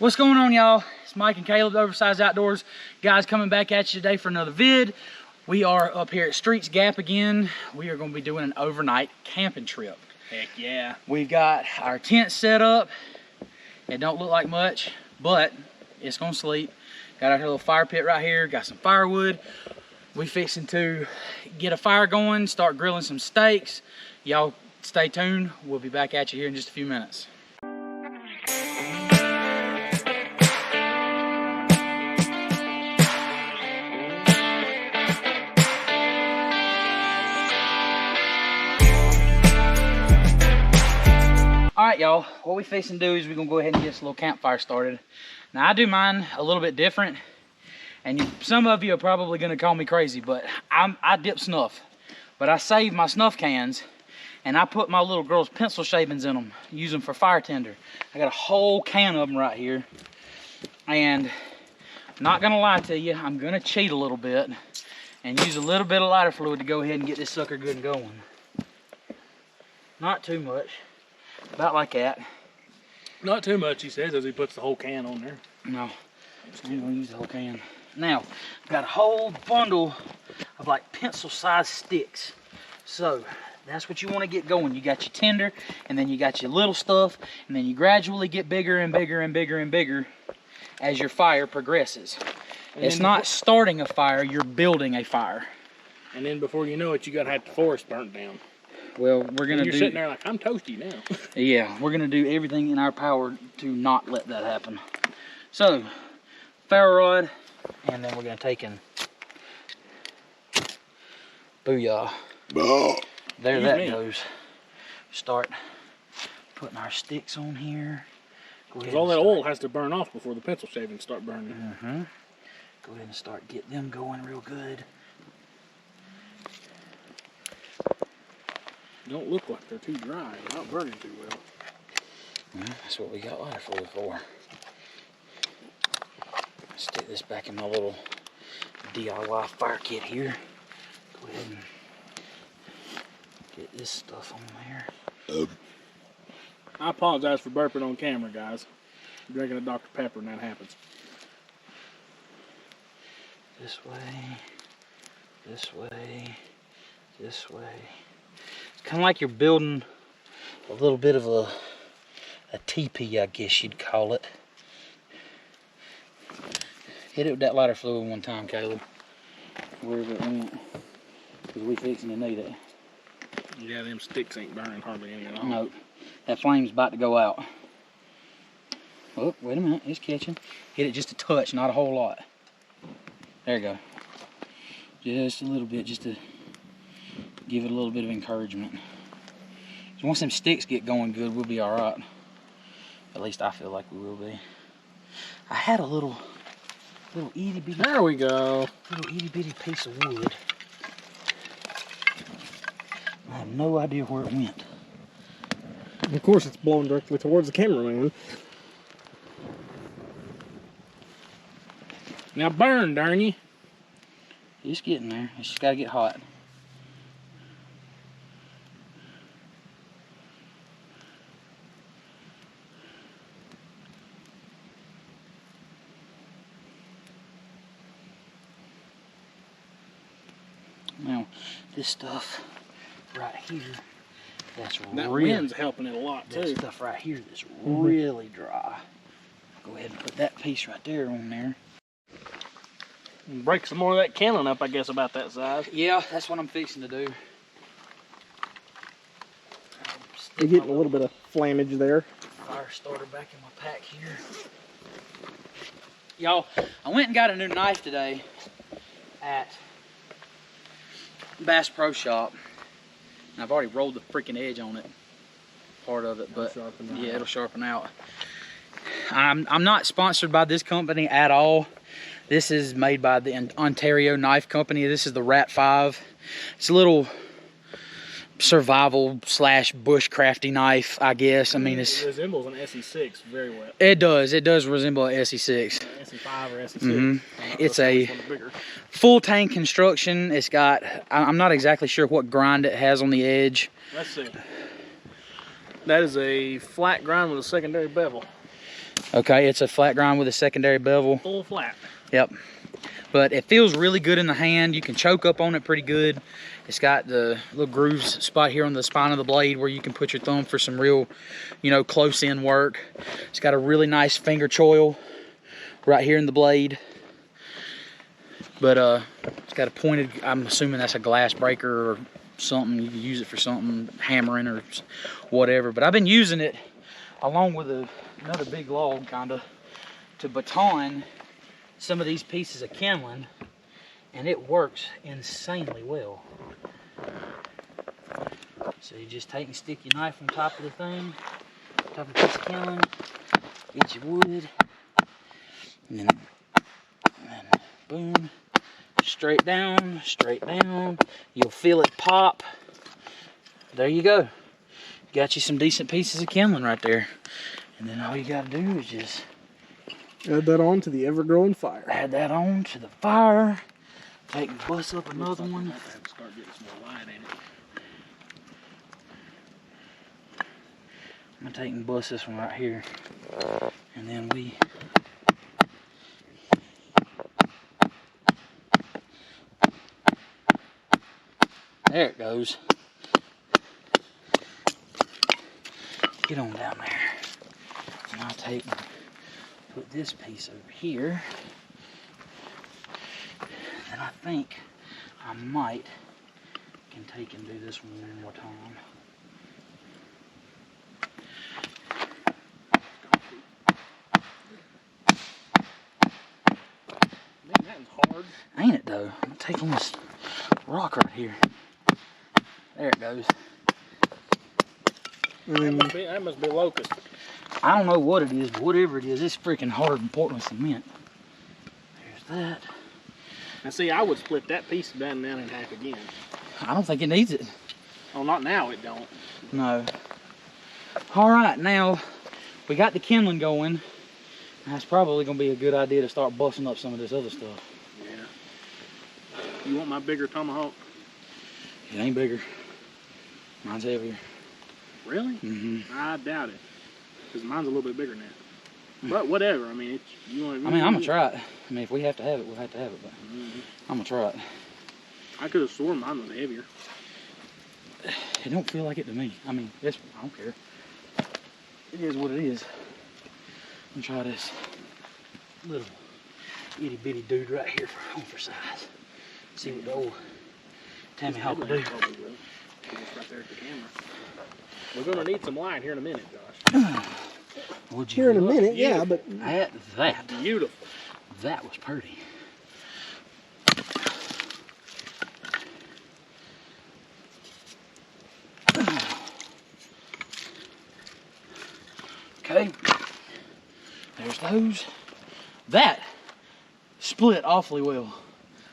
What's going on, y'all? It's Mike and Caleb, Oversized Outdoors. Guys, coming back at you today for another vid. We are up here at Streets Gap again. We are going to be doing an overnight camping trip. Heck yeah. We've got our tent set up. It don't look like much, but it's going to sleep. Got our little fire pit right here. Got some firewood. We fixing to get a fire going, start grilling some steaks. Y'all stay tuned. We'll be back at you here in just a few minutes. All right, y'all, what we fixing to do is we're gonna go ahead and get this little campfire started. Now, I do mine a little bit different, and some of you are probably gonna call me crazy, but I dip snuff. But I save my snuff cans, and I put my little girl's pencil shavings in them, use them for fire tinder. I got a whole can of them right here, and not gonna lie to you, I'm gonna cheat a little bit and use a little bit of lighter fluid to go ahead and get this sucker good and going. Not too much. About like that. Not too much, he says, as he puts the whole can on there. No, I'm gonna use the whole can. Now, I've got a whole bundle of like pencil-sized sticks. So, that's what you want to get going. You got your tinder, and then you got your little stuff, and then you gradually get bigger and bigger and bigger and bigger as your fire progresses. It's not starting a fire, you're building a fire. And then before you know it, you gotta have the forest burnt down. Well, we're gonna You're sitting there like, I'm toasty now. Yeah, we're gonna do everything in our power to not let that happen. So, ferro rod, and then we're gonna take and booyah. There that goes. Start putting our sticks on here. Because all that oil has to burn off before the pencil shavings start burning. Go ahead and start getting them going real good. Don't look like they're too dry. They're not burning too well. Well, that's what we got lighter fluid for. Stick this back in my little DIY fire kit here. Go ahead and get this stuff on there. I apologize for burping on camera, guys. I'm drinking a Dr. Pepper and that happens. This way, this way, this way. Kind of like you're building a little bit of a teepee, I guess you'd call it. Hit it with that lighter fluid one time, Caleb. Wherever it went, because we fixing to need it. Yeah, them sticks ain't burning hardly any at all. No, that flame's about to go out. Oh, wait a minute, it's catching. Hit it just a touch, not a whole lot. There you go. Just a little bit, just to give it a little bit of encouragement. So once them sticks get going good, we'll be all right. At least I feel like we will be. I had a little itty bitty. There we go. Little itty bitty piece of wood. I have no idea where it went. Of course, it's blowing directly towards the cameraman. Now burn, darn you. It's getting there. It's just gotta get hot. Now, this stuff right here, that wind's helping it a lot too. That stuff right here that's really dry. Go ahead and put that piece right there on there. And break some more of that cannon up, I guess, about that size. Yeah, that's what I'm fixing to do. You're getting a little bit of flammage there. Fire starter back in my pack here. Y'all, I went and got a new knife today at Bass Pro Shop. And I've already rolled the freaking edge on it, part of it, but yeah, it'll sharpen out. I'm not sponsored by this company at all. This is made by the Ontario Knife Company. This is the Rat 5. It's a little survival / bushcrafty knife, I guess. I mean, it resembles an SE6 very well. It does resemble an SE6. SE5 or SE6. It's a full tank construction. It's got, I'm not exactly sure what grind it has on the edge. Let's see. That is a flat grind with a secondary bevel. Okay, it's a flat grind with a secondary bevel. Full flat. Yep. But it feels really good in the hand. You can choke up on it pretty good. It's got the little grooves spot here on the spine of the blade where you can put your thumb for some real, you know, close in work. It's got a really nice finger choil right here in the blade. But it's got a pointed, I'm assuming that's a glass breaker or something. You can use it for something, hammering or whatever. But I've been using it along with another big log kinda to baton some of these pieces of kindling, and it works insanely well. So you just take and stick your knife on top of the thing, top of the piece of kindling, get your wood, and then boom, straight down, you'll feel it pop. There you go. Got you some decent pieces of kindling right there. And then all you gotta do is just add that on to the ever-growing fire. Add that on to the fire. Take and bust up another one. Start getting some more light in it. I'm gonna take and bust this one right here. And then we there it goes. Get on down there. And I'll take and put this piece over here. And I think I might can take and do this one more time. Man, that is hard. Ain't it though? I'm taking this rock right here. There it goes. That must be locust. I don't know what it is, but whatever it is, it's freaking hard than Portland cement. There's that. Now see, I would split that piece down in half again. I don't think it needs it. Oh, not now, it don't. No. All right, now we got the kindling going. That's probably gonna be a good idea to start busting up some of this other stuff. Yeah. You want my bigger tomahawk? It ain't bigger. Mine's heavier. Really? Mm-hmm. I doubt it. Because mine's a little bit bigger than that. But whatever. I mean, I'm gonna try it. I mean, if we have to have it, we'll have to have it. But I'm gonna try it. I could have sworn mine was heavier. It don't feel like it to me. I mean, I don't care. It is what it is. Let me try this little itty bitty dude right here for oversized. See what the old Tammy Hawk will do. Just right there at the camera. We're gonna need some light here in a minute, Josh. Would you Here in a look minute, yeah, but at that? Beautiful. That was pretty. Okay, there's those. That split awfully well.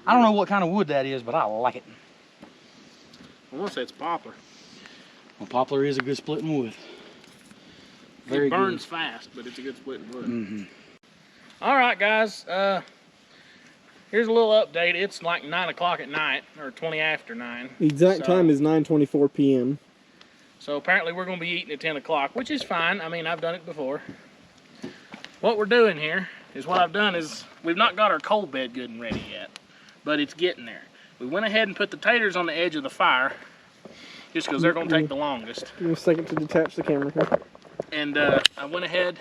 I don't know what kind of wood that is, but I like it. I want to say it's poplar. Well, poplar is a good splitting wood. Very it burns good. fast, but it's a good splitting wood. Mm-hmm. All right, guys. Here's a little update. It's like 9 o'clock at night, or 20 after 9. the exact time is 9:24 p.m. So apparently we're going to be eating at 10 o'clock, which is fine. I mean, I've done it before. What we're doing here is what I've done is we've not got our coal bed good and ready yet, but it's getting there. We went ahead and put the taters on the edge of the fire just because they're going to take the longest. Give me a second to detach the camera here. And I went ahead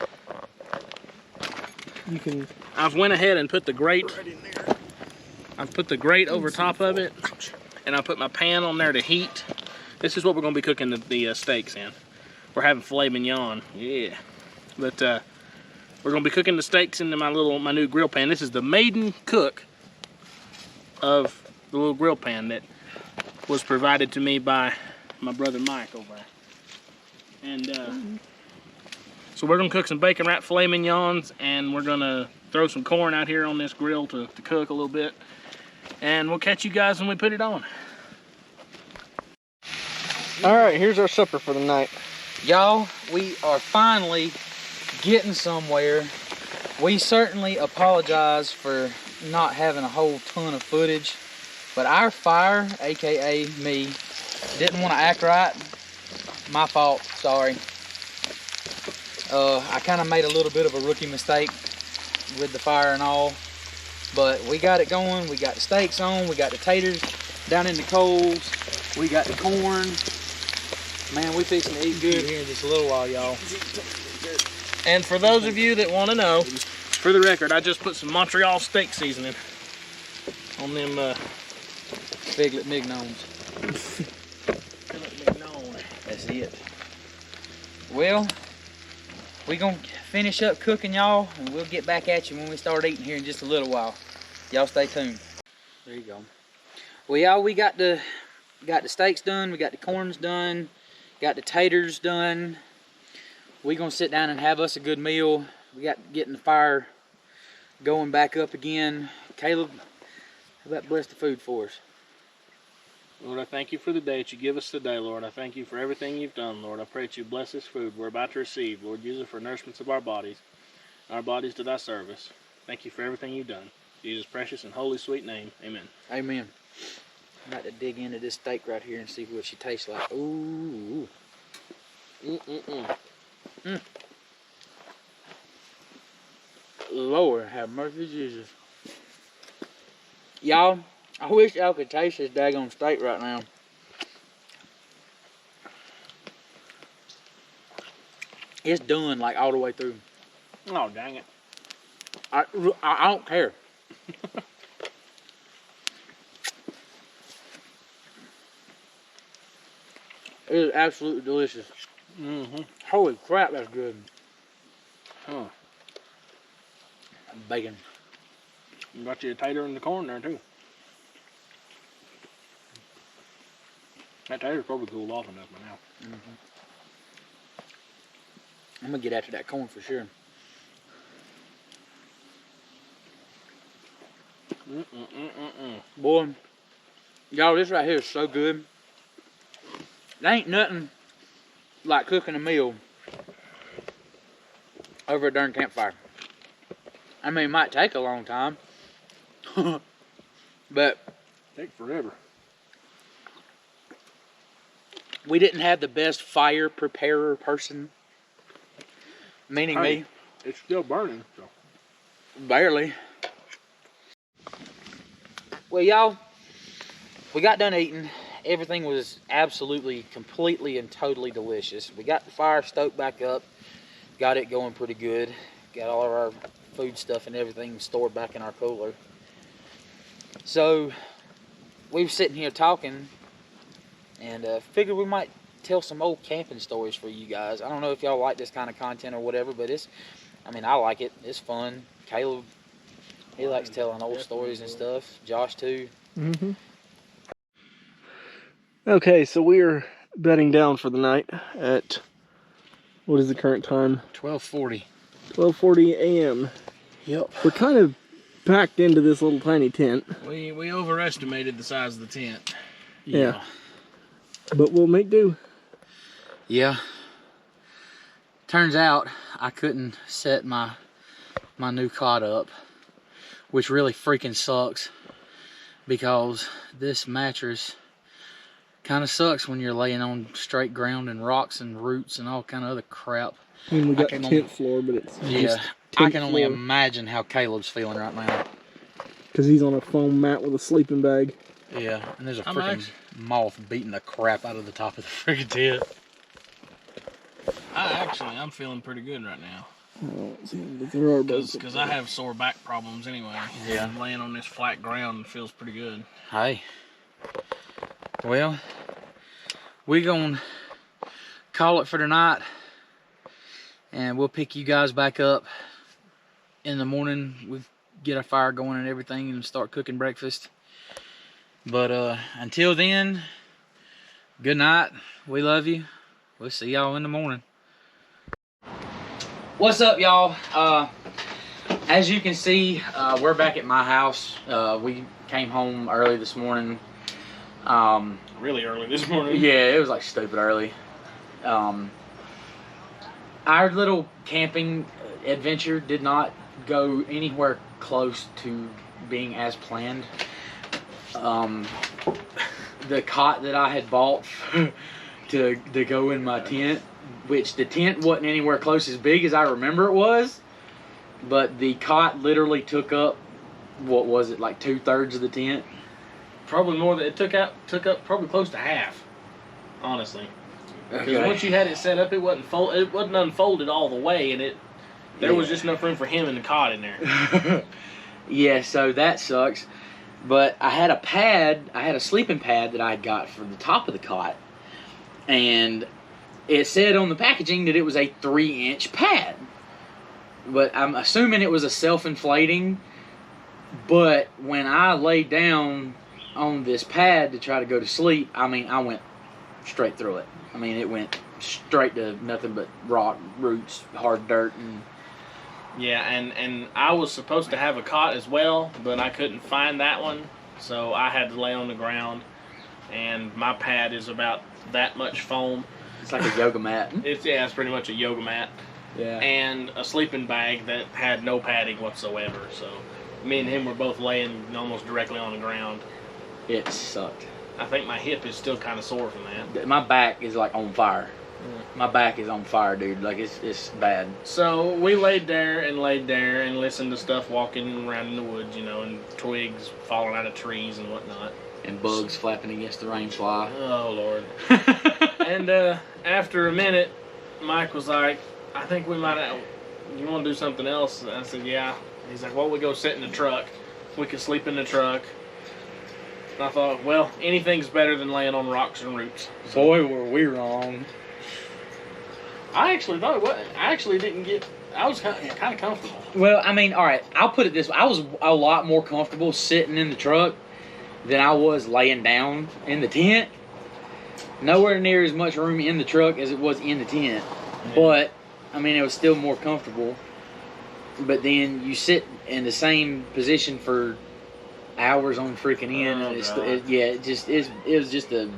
and put the grate. I've put the grate over top of it, and I put my pan on there to heat. This is what we're going to be cooking the steaks in. We're having filet mignon, yeah. But we're going to be cooking the steaks into my new grill pan. This is the maiden cook of the little grill pan that was provided to me by my brother Mike over there. And so we're going to cook some bacon wrapped filet mignons, and we're going to throw some corn out here on this grill to cook a little bit. And we'll catch you guys when we put it on. All right, here's our supper for the night. Y'all, we are finally getting somewhere. We certainly apologize for not having a whole ton of footage, but our fire, aka me, didn't want to act right. My fault, sorry. I kind of made a little bit of a rookie mistake with the fire and all, but we got it going. We got the steaks on, we got the taters down in the coals, we got the corn. Man, we fixing to eat good here in just a little while, y'all. And for those of you that want to know, for the record, I just put some Montreal steak seasoning on them Figlet mignons. That's it. Well, we gonna finish up cooking, y'all, and we'll get back at you when we start eating here in just a little while. Y'all stay tuned. There you go. Well, y'all, we got the steaks done, we got the corns done, got the taters done. We gonna sit down and have us a good meal. We got getting the fire going back up again. Caleb, how about bless the food for us? Lord, I thank you for the day that you give us today, Lord. I thank you for everything you've done, Lord. I pray that you bless this food we're about to receive. Lord, use it for nourishment of our bodies to thy service. Thank you for everything you've done. In Jesus' precious and holy sweet name, amen. Amen. I'm about to dig into this steak right here and see what she tastes like. Ooh. Lord have mercy, Jesus. Y'all, I wish y'all could taste this daggone steak right now. It's done like all the way through. Oh, dang it. I don't care. It is absolutely delicious. Holy crap, that's good. Huh. Bacon. You got your tater and the corn there, too. That tater's probably cooled off enough by now. I'm gonna get after that corn for sure. Boy, y'all, this right here is so good. There ain't nothing like cooking a meal over a darn campfire. I mean, it might take a long time, but Take forever. we didn't have the best fire preparer person, meaning Hey, me. it's still burning, so. Barely. Well, y'all, we got done eating. Everything was absolutely, completely, and totally delicious. We got the fire stoked back up. Got it going pretty good. Got all of our food stuff and everything stored back in our cooler. So, we were sitting here talking and figured we might tell some old camping stories for you guys. I don't know if y'all like this kind of content or whatever, but I like it. It's fun. Caleb, he likes telling old stories and stuff. Josh too. Okay, so we're bedding down for the night at, what is the current time? 12:40. 12:40 a.m. Yep. We're kind of packed into this little tiny tent. We overestimated the size of the tent. Yeah. But we'll make do. Yeah. Turns out I couldn't set my new cot up, which really freaking sucks because this mattress kind of sucks when you're laying on straight ground and rocks and roots and all kind of other crap. I mean, we got the tent floor, but it's just I can only floor. imagine how Caleb's feeling right now. Because he's on a foam mat with a sleeping bag. Yeah, and there's a How freaking much? moth beating the crap out of the top of the freaking tent. I'm feeling pretty good right now. There are bugs. Because I have sore back problems anyway. Yeah. And laying on this flat ground feels pretty good. Hey. Well, we're gonna call it for tonight, and we'll pick you guys back up in the morning. We get our fire going and everything and start cooking breakfast. But until then, good night. We love you. We'll see y'all in the morning. What's up, y'all? As you can see, we're back at my house. We came home early this morning. Really early this morning. Yeah, it was like stupid early. Our little camping adventure did not go anywhere close to being as planned. The cot that I had bought to go in my tent which the tent wasn't anywhere close as big as I remember it was, but the cot literally took up, what was it, like 2/3 of the tent? Probably more than it took up probably close to half, honestly. Because Okay. once you had it set up, it wasn't unfolded all the way, and there was just enough room for him and the cot in there. Yeah, so that sucks. But I had a sleeping pad that I had got for the top of the cot, and it said on the packaging that it was a 3-inch pad. But I'm assuming it was a self-inflating. But when I laid down on this pad to try to go to sleep, I mean, I went straight through it. I mean, it went straight to nothing but rock, roots, hard dirt, and Yeah, and I was supposed to have a cot as well, but I couldn't find that one, so I had to lay on the ground. And my pad is about that much foam. it's like a yoga mat. It's pretty much a yoga mat. Yeah. And a sleeping bag that had no padding whatsoever. So me and him were both laying almost directly on the ground. It sucked. I think my hip is still kind of sore from that. My back is like on fire. My back is on fire, dude. Like it's bad. So we laid there and listened to stuff walking around in the woods, and twigs falling out of trees and whatnot. And bugs flapping against the rain fly. Oh, Lord. And after a minute, Mike was like, I think we might have, you want to do something else? And I said, yeah. He's like, well, we go sit in the truck. We could sleep in the truck. And I thought, well, anything's better than laying on rocks and roots. Boy, were we wrong. I actually thought it wasn't. I was kind of comfortable. Well, I mean, all right, I'll put it this way. I was a lot more comfortable sitting in the truck than I was laying down in the tent. Nowhere near as much room in the truck as it was in the tent. Yeah. But, I mean, it was still more comfortable. But then you sit in the same position for hours on freaking end. Oh, And it's, God. it was just a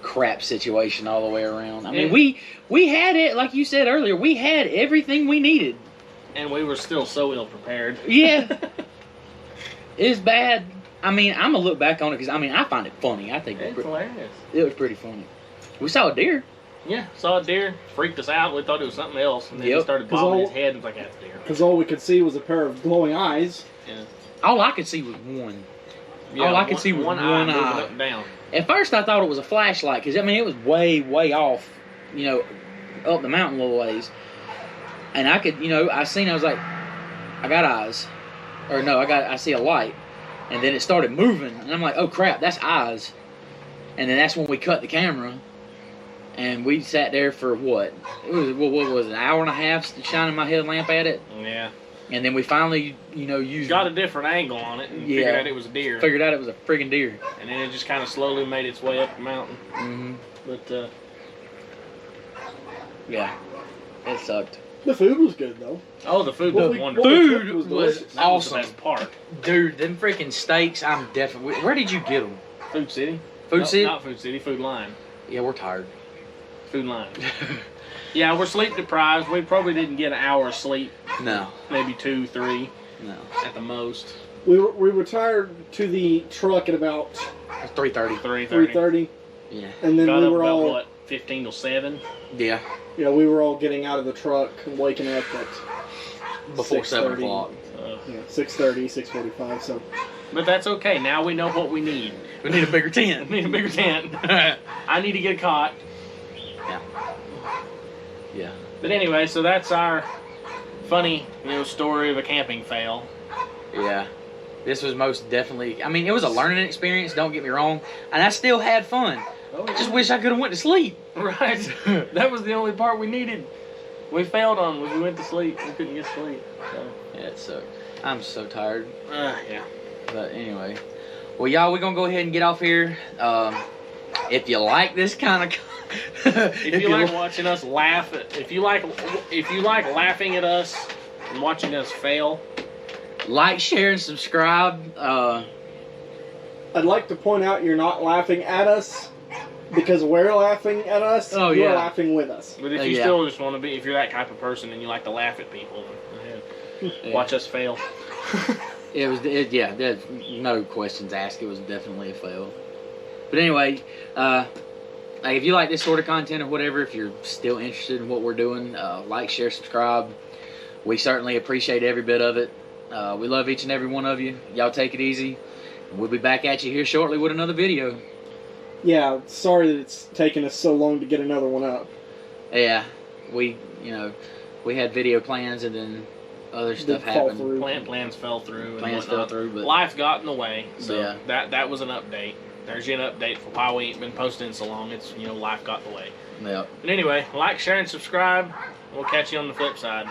crap situation all the way around. I mean, Yeah. we had it, like you said earlier, we had everything we needed. And we were still so ill prepared. Yeah. It's bad. I mean, I'm going to look back on it because, I mean, I find it funny. I think It's hilarious. it was pretty funny. We saw a deer. Yeah, saw a deer, freaked us out. We thought it was something else, and then he Yep. started 'Cause bobbing all- his head and was like, that's a deer. Because all we could see was a pair of glowing eyes. Yeah. All I could see was one. Yeah, All I could see was one moving eye. up and down. At first, I thought it was a flashlight because, I mean, it was way, way off, up the mountain a little ways. And I could, I was like, I got eyes. Or no, I see a light. And then it started moving. And I'm like, oh crap, that's eyes. And then that's when we cut the camera. And we sat there for what? What was it, an hour and a half shining my headlamp at it? Yeah. And then we finally, used Got a different angle on it and Yeah. figured out it was a deer. figured out it was a friggin' deer. And then it just kind of slowly made its way up the mountain. Mm-hmm. But, Yeah, it sucked. The food was good, though. oh, the food Well, was we- wonderful. well, Food It was was delicious. That was the awesome. best part. Dude, them freaking steaks, I'm definitely... Where did you get them? Food City? Food No, City? Not Food City, Food Line. Yeah, we're tired. Food Line. Yeah, we're sleep deprived. We probably didn't get an hour of sleep. No, Maybe 2, 3 no. at the most. We retired to the truck at about It's 3:30. 3:30. 3:30, Yeah. and then Got we up were about, all what, 15 till 7? Yeah, we were all getting out of the truck and waking up at before 7 6:30. o'clock. 6:30, 6:45. So But that's okay. Now we know what we need. We need a bigger tent. We need a bigger tent. I need to get caught. Yeah. But anyway, so that's our funny, story of a camping fail. Yeah. This was most definitely... I mean, it was a learning experience, don't get me wrong. And I still had fun. Oh, I just wish I could have went to sleep. Right. That was the only part we needed. We failed on when we went to sleep. We couldn't get sleep. So. Yeah, it sucked. I'm so tired. Yeah. But anyway. Well, y'all, we're going to go ahead and get off here. If you like this kind of... If you like watching us laugh, if you like laughing at us and watching us fail, like, share, and subscribe. I'd like to point out you're not laughing at us because we're laughing at us. Oh, You're yeah. laughing with us. but if you Yeah. still just want to be, if you're that type of person and you like to laugh at people, watch us fail. There's no questions asked. It was definitely a fail. But anyway, like, if you like this sort of content or whatever, if you're still interested in what we're doing, like, share, subscribe. We certainly appreciate every bit of it. We love each and every one of you. Y'all take it easy. We'll be back at you here shortly with another video. Yeah, sorry that it's taken us so long to get another one up. Yeah, we had video plans and then other stuff happened. Plans fell through. Plans fell through, but life got in the way. So yeah. that was an update. There's an update for why we ain't been posting so long. It's, life got in the way. Yeah. But anyway, like, share, and subscribe. We'll catch you on the flip side.